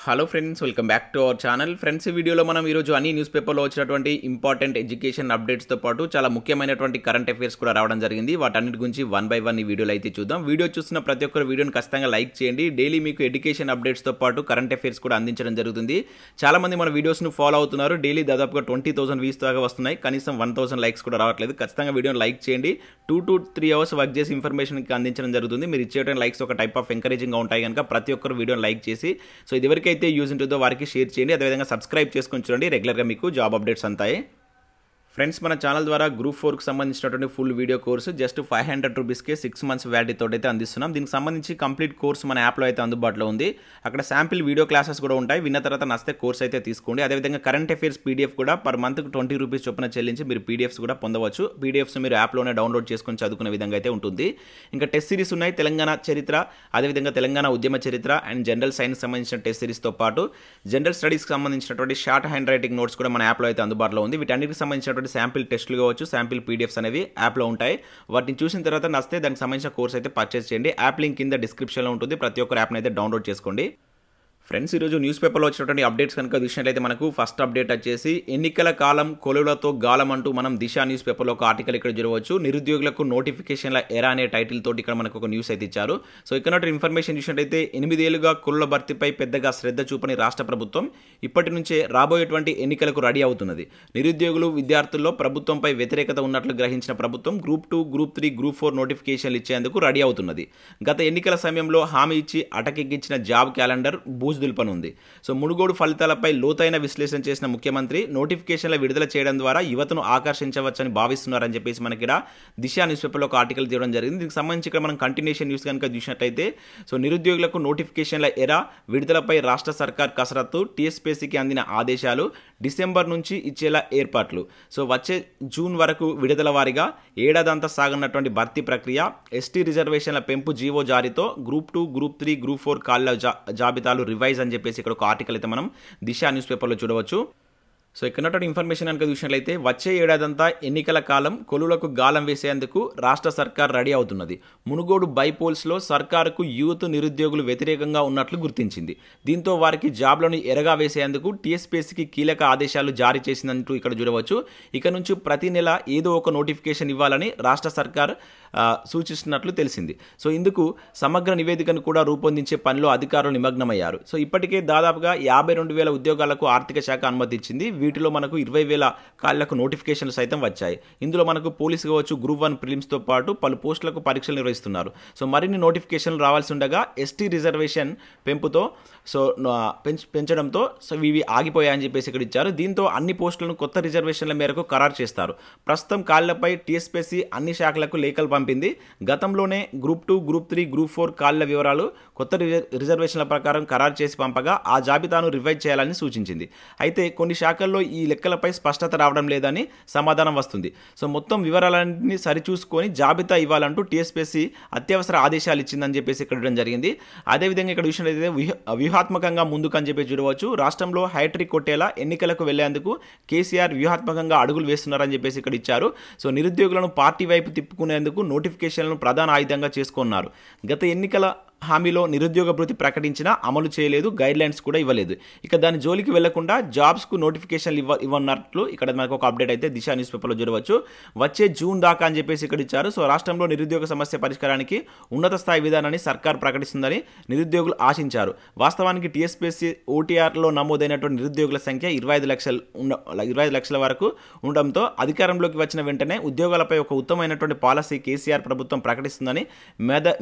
Hello friends, welcome back to our channel. Friends, ఈ వీడియోలో మనం ఈరోజు అన్ని న్యూస్ పేపర్లో వచ్చినటువంటి ఇంపార్టెంట్ ఎడ్యుకేషన్ అప్డేట్స్తో పాటు చాలా ముఖ్యమైనటువంటి కరెంట్ అఫైర్స్ కూడా రావడం జరిగింది. వాటన్నిటి గురించి వన్ బై వన్ ఈ వీడియోలో అయితే చూద్దాం. వీడియో చూస్తున్న ప్రతి ఒక్కరు వీడియోని ఖచ్చితంగా లైక్ చేయండి. డైలీ మీకు ఎడ్యుకేషన్ అప్డేట్స్తో పాటు కరెంట్ అఫైర్స్ కూడా అందించడం జరుగుతుంది. చాలామంది మన వీడియోస్ను ఫాలో అవుతున్నారు. డైలీ దాదాపుగా 20,000 వ్యూస్ దాకా వస్తున్నాయి. కనీసం 1,000 లైక్స్ కూడా రావట్లేదు. ఖచ్చితంగా వీడియోని లైక్ చేయండి. 2 to 3 అవర్స్ వర్క్ చేసి ఇన్ఫర్మేషన్కి అందించడం జరుగుతుంది. మీరు ఇచ్చేటువంటి లైక్స్ ఒక టైప్ ఆఫ్ ఎంకరేజింగ్గా ఉంటాయి కనుక ప్రతి ఒక్కరు వీడియోని లైక్ చేసి సో ఇది వరకైతే యూజ్ ఉంటుందో వారికి షేర్ చేయండి. అదేవిధంగా సబ్స్క్రైబ్ చేసుకొని చూడండి. రెగ్యులర్గా మీకు జాబ్ అప్డేట్స్ అంతాయి. ఫ్రెండ్స్, మన ఛానల్ ద్వారా గ్రూప్ 4కి సంబంధించినటువంటి ఫుల్ వీడియో కోర్సు జస్ట్ 500 రూపీస్కే 6 months వ్యాలిడీతో అయితే అందిస్తున్నాం. దీనికి సంబంధించి కంప్లీట్ కోర్సు మన యాప్లో అయితే అందుబాటులో ఉంది. అక్కడ శాంపిల్ వీడియో క్లాసెస్ కూడా ఉంటాయి. విన్న తర్వాత నచ్చితే కోర్స్ అయితే తీసుకోండి. అదేవిధంగా కరెంట్ అఫైర్స్ పీడిఎఫ్ కూడా పర్ మంత్కి 20 రూపీస్ చొప్పున చెల్లించి మీరు పీడిఎఫ్స్ కూడా పొందవచ్చు. పీడిఎఫ్స్ మీరు యాప్లోనే డౌన్లోడ్ చేసుకొని చదువుకునే విధంగా అయితే ఉంటుంది. ఇంకా టెస్ట్ సిరీస్ ఉన్నాయి. తెలంగాణ చరిత్ర, అదేవిధంగా తెలంగాణ ఉద్యమ చరిత్ర అండ్ జనరల్ సైన్స్ సంబంధించిన టెస్ట్ సిరీస్తో పాటు జనరల్ స్టడీస్కి సంబంధించినటువంటి షార్ట్ హ్యాండ్ రైటింగ్ నోట్స్ కూడా మన యాప్లో అయితే అందుబాటులో ఉంది. వీటన్నిటికి సంబంధించినటువంటి శాంపిల్ టెస్టులు శాంపిల్ పీడిఎఫ్స్ అనేవి యాప్లో ఉంటాయి. వాటిని చూసిన తర్వాత నచ్చితే దానికి సంబంధించిన కోర్స్ అయితే పర్చేస్ చేయండి. యాప్ లింక్ కింద డిస్క్రిప్షన్లో ఉంటుంది. ప్రతి ఒక్కరు యాప్ని అయితే డౌన్లోడ్ చేసుకోండి. ఫ్రెండ్స్, ఈరోజు న్యూస్ పేపర్లో వచ్చినటువంటి అప్డేట్స్ కనుక చూసినట్లయితే మనకు ఫస్ట్ అప్డేట్ వచ్చేసి ఎన్నికల కాలం కొలువులతో గాలం అంటూ మనం దిశ న్యూస్ పేపర్లో ఒక ఆర్టికల్ ఇక్కడ చూడవచ్చు. నిరుద్యోగులకు నోటిఫికేషన్ల ఎరా అనే టైటిల్ తోటి ఇక్కడ మనకు ఒక న్యూస్ అయితే ఇచ్చారు. సో ఇక్కడ ఇన్ఫర్మేషన్ చూసినట్లయితే 8 ఏళ్లుగా కొలువుల భర్తీపై పెద్దగా శ్రద్ధ చూపని రాష్ట్ర ప్రభుత్వం ఇప్పటి నుంచే రాబోయేటువంటి ఎన్నికలకు రెడీ అవుతున్నది. నిరుద్యోగులు విద్యార్థుల్లో ప్రభుత్వంపై వ్యతిరేకత ఉన్నట్లు గ్రహించిన ప్రభుత్వం గ్రూప్ 2, గ్రూప్ 3, గ్రూప్ 4 నోటిఫికేషన్లు ఇచ్చేందుకు రెడీ అవుతున్నది. గత ఎన్నికల సమయంలో హామీ ఇచ్చి అటకెక్కించిన జాబ్ క్యాలెండర్ దుల్పనుంది. సో మునుగోడు ఫలితాలపై లోతైన విశ్లేషణ చేసిన ముఖ్యమంత్రి నోటిఫికేషన్ల విడుదల చేయడం ద్వారా యువతను ఆకర్షించవచ్చని భావిస్తున్నారని చెప్పేసి మనకి ఇక్కడ దిశ న్యూస్ పేపర్లో ఒక ఆర్టికల్ చేయడం జరిగింది. దీనికి సంబంధించి ఇక్కడ మనం కంటిన్యూషన్ న్యూస్ కనుక చూసినట్లయితే సో నిరుద్యోగులకు నోటిఫికేషన్ల ఎరా విడుదలపై రాష్ట్ర సర్కార్ కసరత్తు, టీఎస్పీఎస్సీకి అందిన ఆదేశాలు, డిసెంబర్ నుంచి ఇచ్చేలా ఏర్పాట్లు. సో వచ్చే జూన్ వరకు విడుదల వారీగా ఏడాదంతా సాగనున్నటువంటి భర్తీ ప్రక్రియ, ఎస్టీ రిజర్వేషన్ల పెంపు జీవో జారీతో గ్రూప్ 2, గ్రూప్ 3, గ్రూప్ 4 ఖాళీల జాబితాలు రివైజ్ అని చెప్పేసి ఇక్కడ ఒక ఆర్టికల్ అయితే మనం దిశ న్యూస్ పేపర్లో చూడవచ్చు. సో ఇక్కడ ఇన్ఫర్మేషన్ కనుక చూసినట్లయితే వచ్చే ఏడాదంతా ఎన్నికల కాలం కొలువులకు గాలం వేసేందుకు రాష్ట్ర సర్కార్ రెడీ అవుతున్నది. మునుగోడు బైపోల్స్లో సర్కారుకు యూత్ నిరుద్యోగులు వ్యతిరేకంగా ఉన్నట్లు గుర్తించింది. దీంతో వారికి జాబ్లను ఎరగా వేసేందుకు టీఎస్పీఎస్సీకి కీలక ఆదేశాలు జారీ చేసిందంటూ ఇక్కడ చూడవచ్చు. ఇక నుంచి ప్రతి నెల ఏదో ఒక నోటిఫికేషన్ ఇవ్వాలని రాష్ట్ర సర్కార్ సూచిస్తున్నట్లు తెలిసింది. సో ఇందుకు సమగ్ర నివేదికను కూడా రూపొందించే పనిలో అధికారులు నిమగ్నమయ్యారు. సో ఇప్పటికే దాదాపుగా 52,000 ఉద్యోగాలకు ఆర్థిక శాఖ అనుమతి ఇచ్చింది. వీటిలో మనకు 20,000 ఖాళీలకు నోటిఫికేషన్లు సైతం వచ్చాయి. ఇందులో మనకు పోలీసు కావచ్చు, గ్రూప్ 1 ప్రిలిమ్స్తో పాటు పలు పోస్టులకు పరీక్షలు నిర్వహిస్తున్నారు. సో మరిన్ని నోటిఫికేషన్లు రావాల్సి ఉండగా ఎస్టీ రిజర్వేషన్ పెంపుతో సో పెంచడంతో సో ఇవి ఆగిపోయాయని చెప్పేసి ఇక్కడ ఇచ్చారు. దీంతో అన్ని పోస్టులను కొత్త రిజర్వేషన్ల మేరకు ఖరారు చేస్తారు. ప్రస్తుతం ఖాళీలపై టీఎస్పీఎస్సీ అన్ని శాఖలకు లేఖలు పంపింది. గతంలోనే గ్రూప్ 2, గ్రూప్ 3, గ్రూప్ 4 ఖాళీల వివరాలు కొత్త రిజర్వేషన్ల ప్రకారం ఖరారు చేసి పంపగా ఆ జాబితాను రివైజ్ చేయాలని సూచించింది. అయితే కొన్ని శాఖల్లో ఈ లెక్కలపై స్పష్టత రావడం లేదని సమాధానం వస్తుంది. సో మొత్తం వివరాలన్నీ సరిచూసుకొని జాబితా ఇవ్వాలంటూ టీఎస్పీఎస్సీ అత్యవసర ఆదేశాలు ఇచ్చిందని చెప్పేసి ఇక్కడ ఇవ్వడం జరిగింది. అదేవిధంగా ఇక్కడ చూసినట్లయితే వ్యూహాత్మకంగా ముందుకని చెప్పి చూడవచ్చు. రాష్ట్రంలో హ్యాట్రిక్ కొట్టేలా ఎన్నికలకు వెళ్లేందుకు కేసీఆర్ వ్యూహాత్మకంగా అడుగులు వేస్తున్నారని చెప్పేసి ఇక్కడ ఇచ్చారు. సో నిరుద్యోగులను పార్టీ వైపు తిప్పుకునేందుకు నోటిఫికేషన్లను ప్రధాన ఆయుధంగా చేసుకున్నారు. గత ఎన్నికల హామీలో నిరుద్యోగ భృతి ప్రకటించినా అమలు చేయలేదు, గైడ్ లైన్స్ కూడా ఇవ్వలేదు. ఇక దాని జోలికి వెళ్లకుండా జాబ్స్కు నోటిఫికేషన్లు ఇవ్వన్నట్లు ఇక్కడ మనకు ఒక అప్డేట్ అయితే దిశ న్యూస్ పేపర్లో చూడవచ్చు. వచ్చే జూన్ దాకా అని చెప్పేసి ఇక్కడ ఇచ్చారు. సో రాష్ట్రంలో నిరుద్యోగ సమస్య పరిష్కారానికి ఉన్నత స్థాయి విధానాన్ని సర్కార్ ప్రకటిస్తుందని నిరుద్యోగులు ఆశించారు. వాస్తవానికి టీఎస్పీఎస్సీ ఓటీఆర్లో నమోదైనటువంటి నిరుద్యోగుల సంఖ్య 25 లక్షల వరకు ఉండడంతో అధికారంలోకి వచ్చిన వెంటనే ఉద్యోగాలపై ఒక ఉత్తమమైనటువంటి పాలసీ కేసీఆర్ ప్రభుత్వం ప్రకటిస్తుందని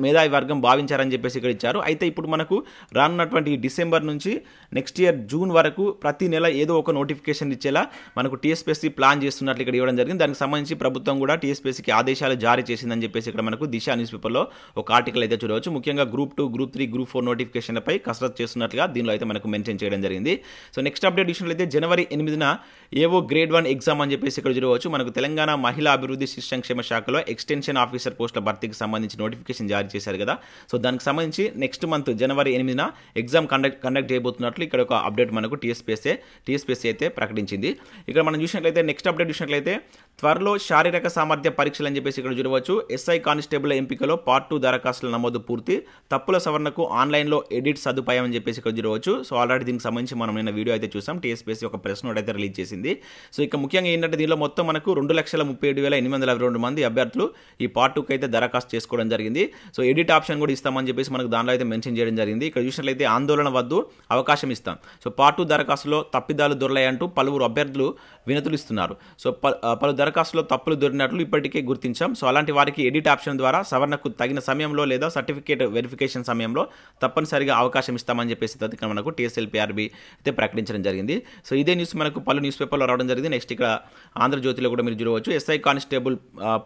మేధావి వర్గం భావించారని చెప్పేసి ఇక్కడ ఇచ్చారు. అయితే ఇప్పుడు మనకు రానున్నటువంటి డిసెంబర్ నుంచి నెక్స్ట్ ఇయర్ జూన్ వరకు ప్రతి నెల ఏదో ఒక నోటిఫికేషన్ ఇచ్చేలా మనకు టీఎస్పీఎస్సీ ప్లాన్ చేస్తున్నట్లు ఇక్కడ ఇవ్వడం జరిగింది. దానికి సంబంధించి ప్రభుత్వం కూడా టీఎస్పీఎస్సీకి ఆదేశాలు జారీ చేసిందని చెప్పేసి ఇక్కడ మనకు దిశ న్యూస్ పేపర్లో ఒక ఆర్టికల్ అయితే చూడవచ్చు. ముఖ్యంగా గ్రూప్ 2, గ్రూప్ 3, గ్రూప్ 4 నోటిఫికేషన్లపై కసరత్తు చేస్తున్నట్లుగా దీనిలో అయితే మనకు మెన్షన్ చేయడం జరిగింది. సో నెక్స్ట్ అప్డేట్ విషయంలో జనవరి 8న ఏవో గ్రేడ్ 1 ఎగ్జామ్ అని చెప్పేసి ఇక్కడ చూడవచ్చు. మనకు తెలంగాణ మహిళా అభివృద్ధి శిశు సంక్షేమ శాఖలో ఎక్స్టెన్షన్ ఆఫీసర్ పోస్టుల భర్తీకి సంబంధించి నోటిఫికేషన్ జారీ చేశారు కదా. సో దానికి సంబంధించి నెక్స్ట్ మంత్ జనవరి 8న ఎగ్జామ్ కండక్ట్ చేయబోతున్నట్లు ఇక్కడ ఒక అప్డేట్ మనకు టీఎస్పీఎస్సీ అయితే ప్రకటించింది. ఇక్కడ మనం చూసినట్లయితే నెక్స్ట్ అప్డేట్ చూసినట్లయితే త్వరలో శారీరక సామర్థ్య పరీక్షలు అని చెప్పేసి ఇక్కడ చూడవచ్చు. ఎస్ఐ కానిస్టేబుల్ ఎంపికలో పార్ట్ 2 దరఖాస్తుల నమోదు పూర్తి, తప్పుల సవరణకు ఆన్లైన్లో ఎడిట్ సదుపాయం అని చెప్పేసి ఇక్కడ చూడవచ్చు. సో ఆల్రెడీ దీనికి సంబంధించి మనం నిన్న వీడియో అయితే చూసాం. టీఎస్పీఎస్సీ ఒక ప్రెస్ నోట్ అయితే రిలీజ్ చేసింది. సో ఇక ముఖ్యంగా ఏంటంటే దీనిలో మొత్తం మనకు 2,37,822 మంది అభ్యర్థులు ఈ పార్ట్ 2కి అయితే దరఖాస్తు చేసుకోవడం జరిగింది. సో ఎడిట్ ఆప్షన్ కూడా ఇస్తామని చెప్పేసి మనకు దానిలో అయితే మెన్షన్ చేయడం జరిగింది. ఇక్కడ చూసినట్లయితే ఆందోళన వద్దు, అవకాశం ఇస్తాం. సో పార్ట్ 2 దరఖాస్తులో తప్పిదాలు దొరలాయంటూ పలువురు అభ్యర్థులు వినతులు ఇస్తున్నారు. సో పలు దరఖాస్తులో తప్పులు దొరికినట్లు ఇప్పటికే గుర్తించాం. సో అలాంటి వారికి ఎడిట్ ఆప్షన్ ద్వారా సవరణకు తగిన సమయంలో లేదా సర్టిఫికేట్ వెరిఫికేషన్ సమయంలో తప్పనిసరిగా అవకాశం ఇస్తామని చెప్పేసి ఇక్కడ మనకు TSLPRB అయితే ప్రకటించడం జరిగింది. సో ఇదే న్యూస్ మనకు పలు న్యూస్ పేపర్లో రావడం జరిగింది. నెక్స్ట్ ఇక్కడ ఆంధ్రజ్యోతిలో కూడా మీరు చూడవచ్చు. ఎస్ఐ కానిస్టేబుల్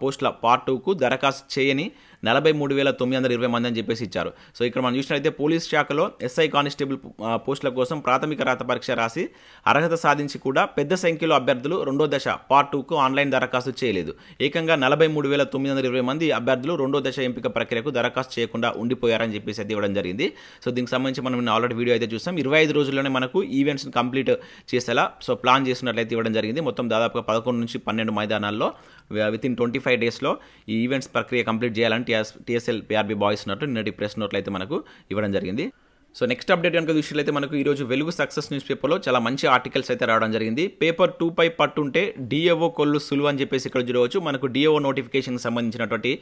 పోస్టుల పార్ట్ 2కు దరఖాస్తు చేయని 43,920 మంది అని చెప్పేసి ఇచ్చారు. సో ఇక్కడ మనం చూసినట్లయితే పోలీస్ శాఖలో ఎస్ఐ కానిస్టేబుల్ పోస్టుల కోసం ప్రాథమిక రాత పరీక్ష రాసి అర్హత సాధించి కూడా పెద్ద సంఖ్యలో అభ్యర్థులు రెండో దశ పార్ట్ 2కు ఆన్లైన్ దరఖాస్తు చేయలేదు. ఏకంగా 43,920 మంది అభ్యర్థులు రెండో దశ ఎంపిక ప్రక్రియకు దరఖాస్తు చేయకుండా ఉండిపోయారని చెప్పేసి అయితే ఇవ్వడం జరిగింది. సో దీనికి సంబంధించి మనం ఆల్రెడీ వీడియో అయితే చూసాం. 25 రోజుల్లోనే మనకు ఈవెంట్స్ని కంప్లీట్ చేసేలా సో ప్లాన్ చేసినట్లయితే ఇవ్వడం జరిగింది. మొత్తం దాదాపుగా 11 నుంచి 12 మైదానాల్లో వితిన్ 25 డేస్లో ఈ ఈవెంట్స్ ప్రక్రియ కంప్లీట్ చేయాలని TSLPRB బాయ్స్ ఉన్నట్టు నిన్నటి ప్రెస్ నోట్లు అయితే మనకు ఇవ్వడం జరిగింది. సో నెక్స్ట్ అప్డేట్ కనుక చూసినట్లయితే మనకు ఈరోజు వెలుగు సక్సెస్ న్యూస్ పేపర్లో చాలా మంచి ఆర్టికల్స్ అయితే రావడం జరిగింది. పేపర్ 2 పై పట్టుంటే డిఏఓ కొల్లు సులువు అని చెప్పేసి ఇక్కడ చూడవచ్చు. మనకు డిఏఓ నోటిఫికేషన్కి సంబంధించినటువంటి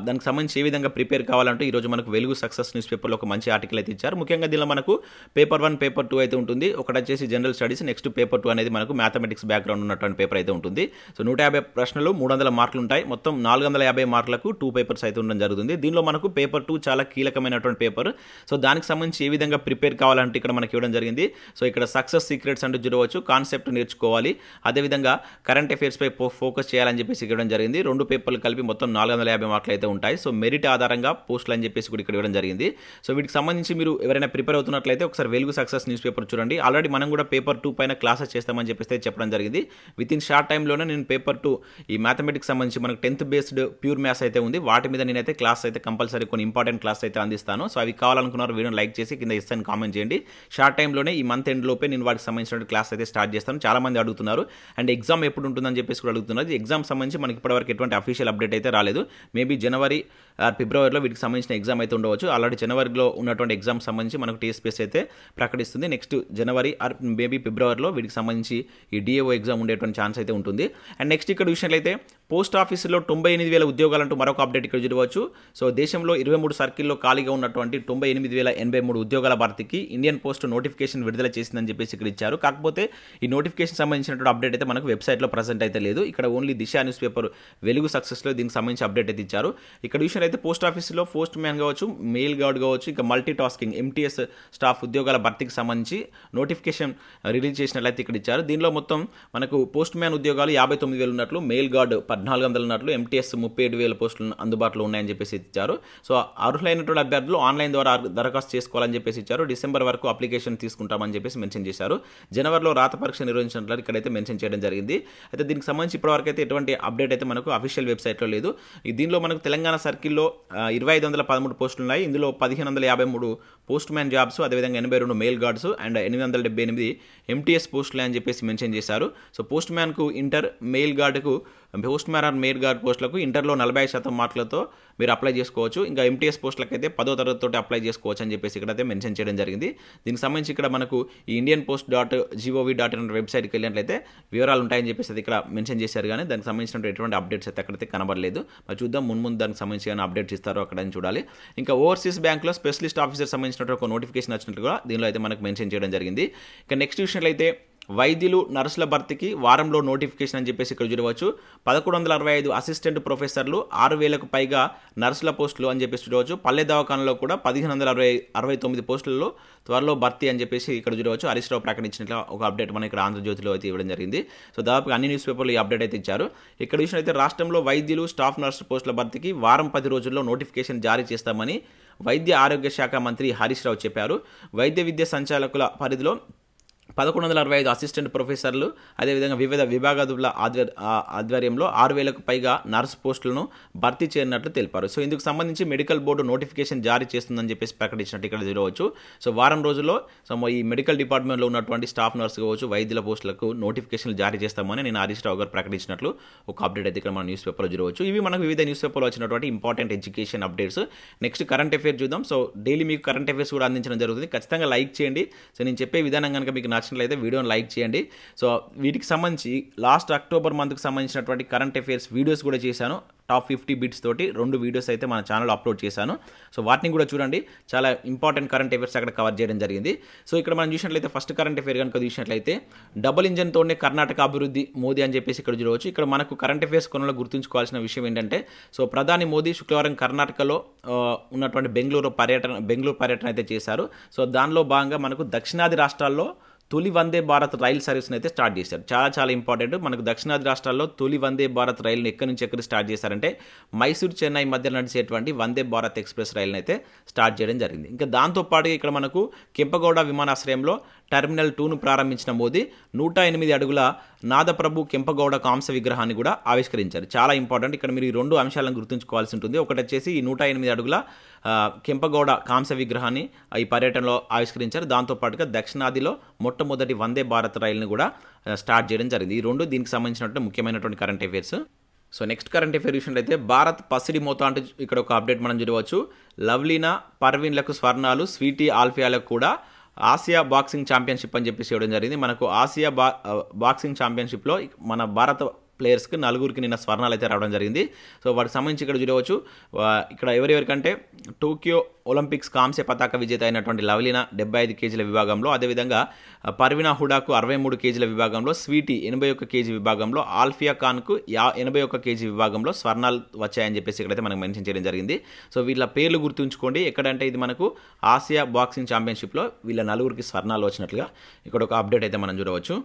దానికి సంబంధించి ఏ విధంగా ప్రిపేర్ కావాలంటే ఈరోజు మనకు వెలుగు సక్సెస్ న్యూస్ పేపర్లో ఒక మంచి ఆర్టికల్ అయితే ఇచ్చారు. ముఖ్యంగా దీనిలో మనకు పేపర్ 1 పేపర్ 2 అయితే ఉంటుంది. ఒకటి వచ్చేసి జనరల్ స్టడీస్, నెక్స్ట్ పేపర్ 2 అనేది మనకు మ్యాథమెటిక్స్ బ్యాక్గ్రౌండ్ ఉన్నటువంటి పేపర్ అయితే ఉంటుంది. సో 150 ప్రశ్నలు 300 మార్కులు ఉంటాయి. మొత్తం 450 మార్కులకు 2 పేపర్స్ అయితే ఉండడం జరుగుతుంది. దీనిలో మనకు పేపర్ 2 చాలా కీలకమైనటువంటి పేపర్. సో దానికి సంబంధించి ఏ విధంగా ప్రిపేర్ కావాలంటే ఇక్కడ మనకి ఇవ్వడం జరిగింది. సో ఇక్కడ సక్సెస్ సీక్రెట్స్ అంటూ చూడవచ్చు. కాన్సెప్ట్ నేర్చుకోవాలి, అదేవిధంగా కరెంట్ అఫైర్స్ పై ఫోకస్ చేయాలని చెప్పేసి ఇవ్వడం జరిగింది. 2 పేపర్లు కలిపి మొత్తం 450 మార్కులు అయితే ఉంటాయి. సో మెరిట్ ఆధారంగా పోస్టులు అని చెప్పేసి కూడా ఇక్కడ ఇవ్వడం జరిగింది. సో వీటికి సంబంధించి మీరు ఎవరైనా ప్రిపేర్ అవుతున్నట్లయితే ఒకసారి వెలుగు సక్సెస్ న్యూస్ పేపర్ చూడండి. ఆల్రెడీ మనం కూడా పేపర్ 2 పైన క్లాసెస్ చేస్తామని చెప్పేసి చెప్పడం జరిగింది. విత్ ఇన్ షార్ట్ టైంలోనే నేను పేపర్ 2 ఈ మ్యాథమెటిక్స్ సంబంధించి మనకు 10th బేస్డ్ ప్యూర్ మ్యాథ్స్ అయితే ఉంది. వాటి మీద నేనైతే క్లాస్ అయితే కంపల్సరీ కొన్ని ఇంపార్టెంట్ క్లాస్ అయితే అందిస్తాను. సో అవి కావాలనుకున్నారు వీడియోని లైక్ చేసి కింద ఇస్తాను, కామెంట్ చేయండి. షార్ట్ టైంలోనే ఈ మంత్ ఎండ్ లోపే నేను వాటికి సంబంధించిన క్లాస్ అయితే స్టార్ట్ చేస్తాను. చాలా మంది అడుగుతున్నారు అండ్ ఎగ్జామ్ ఎప్పుడు ఉంటుందని చెప్పేసి కూడా అడుగుతున్నారు. ఎగ్జామ్ సంబంధించి మనకి ఇప్పటివరకు ఎటువంటి అఫీషియల్ అప్డేట్ అయితే రాలేదు. మేబీ జనవరి ఫిబ్రవరిలో వీటికి సంబంధించిన ఎగ్జామ్ అయితే ఉండవచ్చు. ఆల్రెడీ జనవరిలో ఉన్నటువంటి ఎగ్జామ్ సంబంధించి మనకు TSPSC అయితే ప్రకటిస్తుంది. నెక్స్ట్ జనవరి ఆర్ మేబీ ఫిబ్రవరిలో వీటికి సంబంధించి ఈ DAO ఎగ్జామ్ ఉండేటువంటి ఛాన్స్ అయితే ఉంటుంది. అండ్ నెక్స్ట్ ఇక్కడ చూసినట్లయితే పోస్ట్ ఆఫీసులో 98,000 ఉద్యోగాలంటూ మరొక అప్డేట్ ఇక్కడ చూడవచ్చు. సో దేశంలో 23 సర్కిల్లో ఖాళీగా ఉన్నటువంటి 98,083 ఉద్యోగాల భర్తీకి ఇండియన్ పోస్ట్ నోటిఫికేషన్ విడుదల చేసిందని చెప్పేసి ఇక్కడ ఇచ్చారు. కాకపోతే ఈ నోటిఫికేషన్ సంబంధించినటువంటి అప్డేట్ అయితే మనకు వెబ్సైట్లో ప్రజెంట్ అయితే లేదు. ఇక్కడ ఓన్లీ దిశ న్యూస్ పేపర్ వెలుగు సక్సెస్లో దీనికి సంబంధించి అప్డేట్ అయితే ఇచ్చారు. ఇక్కడ విషయం అయితే పోస్ట్ ఆఫీసులో పోస్ట్ మ్యాన్ కావచ్చు, మెయిల్ గార్డ్ కావచ్చు, ఇంకా మల్టీ టాస్కింగ్ MTS స్టాఫ్ ఉద్యోగాల భర్తీకి సంబంధించి నోటిఫికేషన్ రిలీజ్ చేసినట్లయితే ఇక్కడ ఇచ్చారు. దీనిలో మొత్తం మనకు పోస్ట్ మ్యాన్ ఉద్యోగాలు 59,000 ఉన్నట్లు, మెయిల్ గార్డ్ 1,400 ఉన్నట్లు, MTS 37,000 పోస్టులు అందుబాటులో ఉన్నాయని చెప్పేసి ఇచ్చారు. సో అర్హులైనటువంటి అభ్యర్థులు ఆన్లైన్ ద్వారా దరఖాస్తు చేసుకోవాలని చెప్పేసి ఇచ్చారు. డిసెంబర్ వరకు అప్లికేషన్ తీసుకుంటామని చెప్పేసి మెన్షన్ చేశారు. జనవరిలో రాత పరీక్ష నిర్వహించినట్లు ఇక్కడైతే మెన్షన్ చేయడం జరిగింది. అయితే దీనికి సంబంధించి ఇప్పటివరకు అయితే ఎటువంటి అప్డేట్ అయితే మనకు అఫీషియల్ వెబ్సైట్లో లేదు. దీనిలో మనకు తెలంగాణ సర్కిల్లో 2,513 పోస్టులు ఉన్నాయి. ఇందులో 1,553 పోస్ట్ మ్యాన్ జాబ్స్, అదేవిధంగా 82 మెయిల్ గార్డ్స్ అండ్ 878 MTS పోస్టులు అని చెప్పేసి మెన్షన్ చేశారు. సో పోస్ట్ మ్యాన్కు ఇంటర్, మెయిల్ గార్డుకు postman or mail guard పోస్టులకు ఇంటర్లో 45% మార్కులతో మీరు అప్లై చేసుకోవచ్చు. ఇంకా MTS పోస్టులకు అయితే 10వ తరగతితో అప్లై చేసుకోవచ్చు అని చెప్పేసి ఇక్కడైతే మెన్షన్ చేయడం జరిగింది. దీనికి సంబంధించి ఇక్కడ మనకు ఈ indianpost.gov.in వెబ్సైట్కి వెళ్ళినట్లయితే వివరాలు ఉంటాయని చెప్పేసి అది ఇక్కడ మెన్షన్ చేశారు. కానీ దానికి సంబంధించిన ఎటువంటి అప్డేట్స్ అయితే అక్కడైతే కనబడలేదు. మరి చూద్దాం ముందు దానికి సంబంధించి ఏమైనా అప్డేట్స్ ఇస్తారో అక్కడ చూడాలి. ఇంకా ఓవర్సీస్ బ్యాంక్లో స్పెషలిస్ట్ ఆఫీసర్ సంబంధించిన ఒక నోటిఫికేషన్ వచ్చినట్టు కూడా దీనిలో అయితే మనకు మెన్షన్ చేయడం జరిగింది. ఇక నెక్స్ట్ విషయంలో వైద్యులు, నర్సుల భర్తీకి వారంలో నోటిఫికేషన్ అని చెప్పేసి ఇక్కడ చూడవచ్చు. 1165 అసిస్టెంట్ ప్రొఫెసర్లు, 6,000కు పైగా నర్సుల పోస్టులు అని చెప్పేసి చూడవచ్చు. పల్లె దవాఖానలో కూడా 1,569 పోస్టులలో త్వరలో భర్తీ అని చెప్పేసి ఇక్కడ చూడవచ్చు. హరీష్ రావు ప్రకటించినట్లు ఒక అప్డేట్ మనం ఇక్కడ ఆంధ్రజ్యోతిలో అయితే ఇవ్వడం జరిగింది. సో దాదాపు అన్ని న్యూస్ పేపర్లు ఈ అప్డేట్ అయితే ఇచ్చారు. ఇక్కడ విషయం అయితే రాష్ట్రంలో వైద్యులు, స్టాఫ్ నర్సు పోస్టుల భర్తీకి వారం 10 రోజుల్లో నోటిఫికేషన్ జారీ చేస్తామని వైద్య ఆరోగ్య శాఖ మంత్రి హరీష్ రావు చెప్పారు. వైద్య విద్య సంచాలకుల పరిధిలో 1165 అసిస్టెంట్ ప్రొఫెసర్లు, అదేవిధంగా వివిధ విభాగాల ఆధ్వర్యంలో 6000కు పైగా నర్స్ పోస్టులను భర్తీ చేయనున్నట్లు తెలిపారు. సో ఇందుకు సంబంధించి మెడికల్ బోర్డు నోటిఫికేషన్ జారీ చేస్తుందని చెప్పేసి ప్రకటించినట్టు ఇక్కడ చూడవచ్చు. సో వారం రోజుల్లో ఈ మెడికల్ డిపార్ట్మెంట్లో ఉన్నటువంటి స్టాఫ్ నర్స్ కావచ్చు, వైద్యుల పోస్టులకు నోటిఫికేషన్లు జారీ చేస్తామని నేను హరీష్ రావు గారు ప్రకటించినట్లు ఒక అప్డేట్ అయితే ఇక్కడ మన న్యూస్ పేపర్లో చూడవచ్చు. ఇవి మనకు వివిధ న్యూస్ పేపర్లో వచ్చినటువంటి important education updates. Next current affair చూద్దాం. సో డైలీ మీకు కరెంట్ అఫేర్స్ కూడా అందించడం జరుగుతుంది. ఖచ్చితంగా లైక్ చేయండి. సో నేను చెప్పే విధానం కనుక మీకు నచ్చినట్లయితే వీడియోని లైక్ చేయండి. సో వీటికి సంబంధించి లాస్ట్ అక్టోబర్ మంత్కి సంబంధించినటువంటి కరెంట్ అఫేర్స్ వీడియోస్ కూడా చేశాను. టాప్ 50 బిట్స్ తోటి 2 వీడియోస్ అయితే మన ఛానల్లో అప్లోడ్ చేశాను. సో వాటిని కూడా చూడండి. చాలా ఇంపార్టెంట్ కరెంట్ అఫేర్స్ అక్కడ కవర్ చేయడం జరిగింది. సో ఇక్కడ మనం చూసినట్లయితే ఫస్ట్ కరెంట్ అఫేర్ కనుక చూసినట్లయితే డబుల్ ఇంజన్తోనే కర్ణాటక అభివృద్ధి మోదీ అని చెప్పేసి ఇక్కడ చూడవచ్చు. ఇక్కడ మనకు కరెంట్ అఫేర్స్ కొనలో గుర్తుంచుకోవాల్సిన విషయం ఏంటంటే, సో ప్రధాని మోదీ శుక్రవారం కర్ణాటకలో ఉన్నటువంటి బెంగళూరు పర్యటన అయితే చేశారు. సో దానిలో భాగంగా మనకు దక్షిణాది రాష్ట్రాల్లో తొలి వందే భారత్ రైలు సర్వీస్ని అయితే స్టార్ట్ చేశారు. చాలా ఇంపార్టెంట్. మనకు దక్షిణాది రాష్ట్రాల్లో తొలి వందే భారత్ రైలుని ఎక్కడి నుంచి ఎక్కడ స్టార్ట్ చేశారంటే మైసూర్ చెన్నై మధ్య నడిచేటువంటి వందే భారత్ ఎక్స్ప్రెస్ రైలుని అయితే స్టార్ట్ చేయడం జరిగింది. ఇంకా దాంతోపాటుగా ఇక్కడ మనకు కెంపగౌడ విమానాశ్రయంలో టెర్మినల్ 2ను ప్రారంభించిన మోదీ 108 అడుగుల నాదప్రభు కెంపగౌడ కాంస్య విగ్రహాన్ని కూడా ఆవిష్కరించారు. చాలా ఇంపార్టెంట్. ఇక్కడ మీరు ఈ 2 అంశాలను గుర్తుంచుకోవాల్సి ఉంటుంది. ఒకటి వచ్చేసి ఈ 108 అడుగుల కెంపగౌడ కాంస్య విగ్రహాన్ని ఈ పర్యటనలో ఆవిష్కరించారు. దాంతోపాటుగా దక్షిణాదిలో మొట్టమొదటి వందే భారత్ రైలుని కూడా స్టార్ట్ చేయడం జరిగింది. ఈ 2 దీనికి సంబంధించినటువంటి ముఖ్యమైనటువంటి current affairs. So next current affair విషయంలో భారత్ పసిడి మోత అంటూ ఇక్కడ ఒక అప్డేట్ మనం చూడవచ్చు. లవ్లీనా, పర్వీన్లకు స్వర్ణాలు, స్వీటీ, ఆల్ఫియాలకు కూడా ఆసియా బాక్సింగ్ ఛాంపియన్షిప్ అని చెప్పేసి ఇవ్వడం జరిగింది. మనకు ఆసియా బాక్సింగ్ ఛాంపియన్షిప్లో మన భారత ప్లేయర్స్కి 4 నిన్న స్వర్ణాలు అయితే రావడం జరిగింది. సో వాటికి సంబంధించి ఇక్కడ చూడవచ్చు. ఇక్కడ ఎవరెవరికంటే టోక్యో ఒలింపిక్స్ కాంస్య పతాక విజేత అయినటువంటి లవ్లీనా 75 కేజీల విభాగంలో, అదేవిధంగా పర్వీనా హుడాకు 63 కేజీల విభాగంలో, స్వీటీ 81 కేజీ విభాగంలో, ఆల్ఫియా ఖాన్కు 81 కేజీ విభాగంలో స్వర్ణాలు వచ్చాయని చెప్పేసి ఇక్కడైతే మనకు మెన్షన్ చేయడం జరిగింది. సో వీళ్ళ పేర్లు గుర్తుంచుకోండి. ఎక్కడంటే ఇది మనకు ఆసియా బాక్సింగ్ ఛాంపియన్షిప్లో వీళ్ళ 4కి స్వర్ణాలు వచ్చినట్లుగా ఇక్కడ ఒక అప్డేట్ అయితే మనం చూడవచ్చు.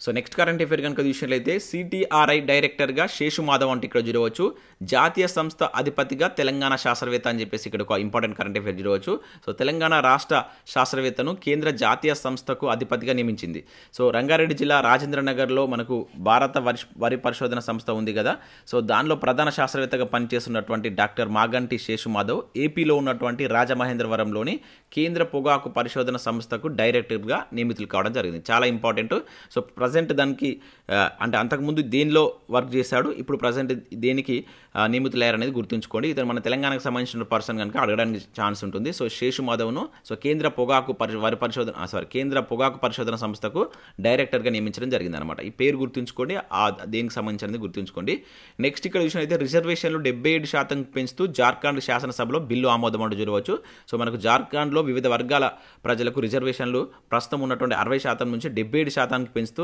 సో నెక్స్ట్ కరెంట్ అఫేర్ కనుక చూసినట్లయితే సిటిఆర్ఐ డైరెక్టర్గా శేషు మాధవ్ అంటే ఇక్కడ చూడవచ్చు. జాతీయ సంస్థ అధిపతిగా తెలంగాణ శాస్త్రవేత్త అని చెప్పేసి ఇక్కడ ఒక ఇంపార్టెంట్ కరెంట్ అఫేర్ చూడవచ్చు. సో తెలంగాణ రాష్ట్ర శాస్త్రవేత్తను కేంద్ర జాతీయ సంస్థకు అధిపతిగా నియమించింది. సో రంగారెడ్డి జిల్లా రాజేంద్రనగర్లో మనకు భారత వరి పరిశోధన సంస్థ ఉంది కదా. సో దానిలో ప్రధాన శాస్త్రవేత్తగా పనిచేస్తున్నటువంటి డాక్టర్ మాగంటి శేషు మాధవ్ ఏపీలో ఉన్నటువంటి రాజమహేంద్రవరంలోని కేంద్ర పొగాకు పరిశోధన సంస్థకు డైరెక్టర్గా నియమితులు కావడం జరిగింది. చాలా ఇంపార్టెంట్. సో ప్రజెంట్ దానికి అంటే అంతకుముందు దేనిలో వర్క్ చేశాడు, ఇప్పుడు ప్రజెంట్ దేనికి నియమితులయ్యారనేది గుర్తుంచుకోండి. ఇతను మన తెలంగాణకు సంబంధించిన పర్సన్ కనుక అడగడానికి ఛాన్స్ ఉంటుంది. సో శేషు మాధవ్ను కేంద్ర పొగాకు పరిశోధన సంస్థకు డైరెక్టర్గా నియమించడం జరిగింది అనమాట. ఈ పేరు గుర్తుంచుకోండి, దేనికి సంబంధించినది గుర్తుంచుకోండి. నెక్స్ట్ ఇక్కడ చూసినట్లయితే రిజర్వేషన్లు 77% పెంచుతూ జార్ఖండ్ శాసనసభలో బిల్లు ఆమోదం అంటూ చూడవచ్చు. సో మనకు జార్ఖండ్లో వివిధ వర్గాల ప్రజలకు రిజర్వేషన్లు ప్రస్తుతం ఉన్నటువంటి 60% నుంచి 77% పెంచుతూ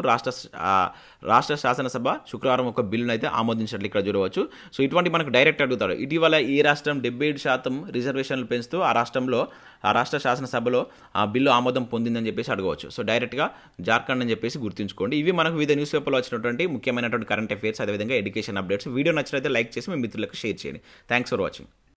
రాష్ట్ర శాసనసభ శుక్రవారం ఒక బిల్లును అయితే ఆమోదించినట్లు ఇక్కడ చూడవచ్చు. సో ఇటువంటి మనకు డైరెక్ట్ అడుగుతారు. ఇటీవల ఈ రాష్ట్రం 77% రిజర్వేషన్లు పెంచుతూ ఆ రాష్ట్ర శాసనసభలో ఆ బిల్లు ఆమోదం పొందిందని చెప్పేసి అడగవచ్చు. సో డైరెక్ట్గా జార్ఖండ్ అని చెప్పేసి గుర్తుంచుకోండి. ఇవి మనకు వివిధ న్యూస్ పేపర్లో వచ్చినటువంటి ముఖ్యమైనటువంటి కరెంట్ అఫేర్స్, అదేవిధంగా ఎడ్యుకేషన్ అప్డేట్స్. వీడియో నచ్చినట్లయితే లైక్ చేసి మీ మిత్రులకు షేర్ చేయండి. Thanks for watching.